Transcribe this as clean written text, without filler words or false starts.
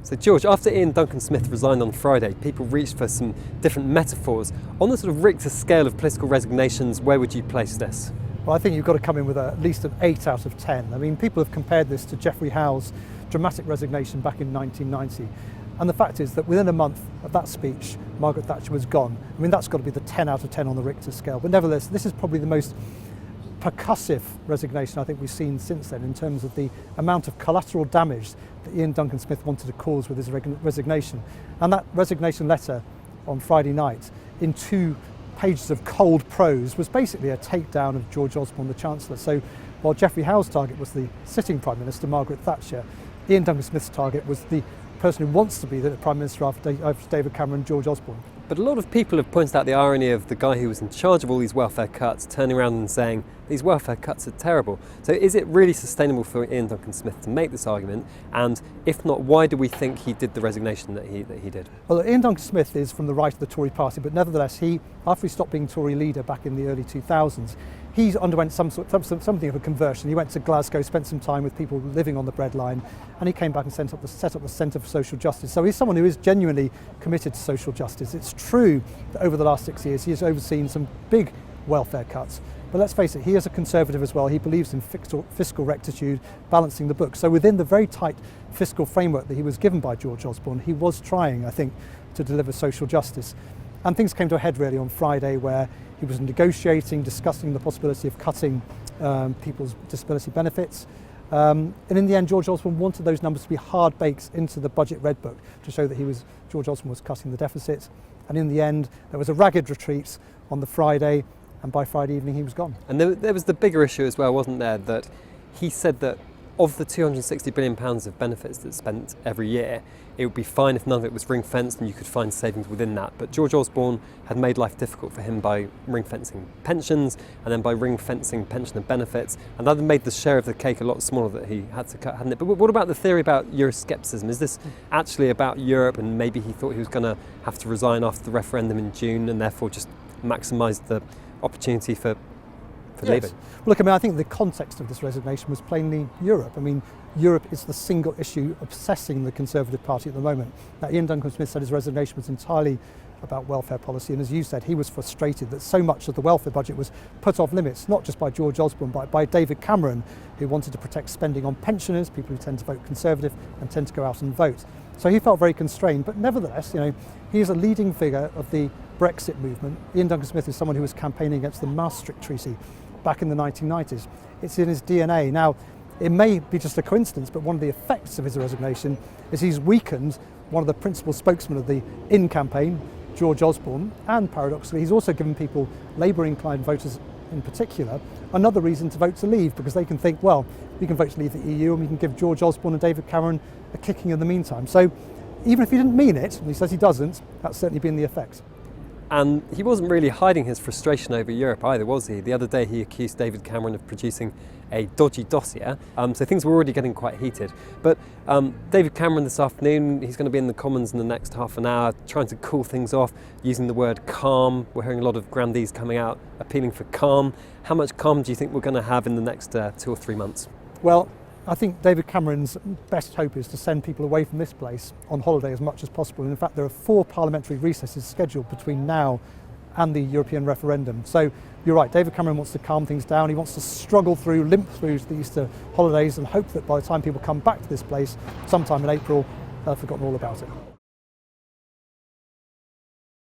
So George, after Iain Duncan Smith resigned on Friday, people reached for some different metaphors. On the sort of Richter scale of political resignations, where would you place this? Well, I think you've got to come in with at least an 8 out of 10. I mean, people have compared this to Geoffrey Howe's dramatic resignation back in 1990. And the fact is that within a month of that speech, Margaret Thatcher was gone. I mean, that's got to be the 10 out of 10 on the Richter scale. But nevertheless, this is probably the most percussive resignation I think we've seen since then in terms of the amount of collateral damage that Iain Duncan Smith wanted to cause with his resignation. And that resignation letter on Friday night, in 2 pages of cold prose, was basically a takedown of George Osborne, the Chancellor. So while Geoffrey Howe's target was the sitting Prime Minister, Margaret Thatcher, Iain Duncan Smith's target was the person who wants to be the Prime Minister after David Cameron, George Osborne. But a lot of people have pointed out the irony of the guy who was in charge of all these welfare cuts turning around and saying these welfare cuts are terrible. So is it really sustainable for Iain Duncan Smith to make this argument? And if not, why do we think he did the resignation that he did? Well, Iain Duncan Smith is from the right of the Tory party, but nevertheless, after he stopped being Tory leader back in the early 2000s, he underwent something of a conversion. He went to Glasgow, spent some time with people living on the breadline, and he came back and set up the Centre for Social Justice. So he's someone who is genuinely committed to social justice. It's true that over the last 6 years he has overseen some big welfare cuts. But let's face it, he is a Conservative as well. He believes in fiscal rectitude, balancing the books. So within the very tight fiscal framework that he was given by George Osborne, he was trying, I think, to deliver social justice. And things came to a head really on Friday, where he was negotiating, discussing the possibility of cutting people's disability benefits. And in the end, George Osborne wanted those numbers to be hard baked into the budget red book to show that George Osborne was cutting the deficit. And in the end, there was a ragged retreat on the Friday, and by Friday evening he was gone. And there was the bigger issue as well, wasn't there, that he said that of the £260 billion of benefits that's spent every year, it would be fine if none of it was ring-fenced and you could find savings within that. But George Osborne had made life difficult for him by ring-fencing pensions and then by ring-fencing pension and benefits, and that had made the share of the cake a lot smaller that he had to cut, hadn't it? But what about the theory about Euroscepticism? Is this actually about Europe, and maybe he thought he was going to have to resign after the referendum in June and therefore just maximise the opportunity for leaving? Well, look, I mean, I think the context of this resignation was plainly Europe. I mean, Europe is the single issue obsessing the Conservative Party at the moment. Now, Iain Duncan Smith said his resignation was entirely about welfare policy, and as you said, he was frustrated that so much of the welfare budget was put off limits, not just by George Osborne, but by David Cameron, who wanted to protect spending on pensioners, people who tend to vote Conservative and tend to go out and vote. So he felt very constrained, but nevertheless, he is a leading figure of the Brexit movement. Iain Duncan Smith is someone who was campaigning against the Maastricht Treaty back in the 1990s. It's in his DNA. Now, it may be just a coincidence, but one of the effects of his resignation is he's weakened one of the principal spokesmen of the In campaign, George Osborne, and paradoxically, he's also given people, Labour-inclined voters in particular, another reason to vote to leave, because they can think, well, we can vote to leave the EU and we can give George Osborne and David Cameron a kicking in the meantime. So even if he didn't mean it, and he says he doesn't, that's certainly been the effect. And he wasn't really hiding his frustration over Europe either, was he? The other day he accused David Cameron of producing a dodgy dossier, so things were already getting quite heated. But David Cameron this afternoon, he's going to be in the Commons in the next half an hour, trying to cool things off, using the word calm. We're hearing a lot of grandees coming out appealing for calm. How much calm do you think we're going to have in the next 2 or 3 months? Well, I think David Cameron's best hope is to send people away from this place on holiday as much as possible. And in fact, there are 4 parliamentary recesses scheduled between now and the European referendum. So you're right, David Cameron wants to calm things down. He wants to limp through the Easter holidays and hope that by the time people come back to this place sometime in April, they've forgotten all about it.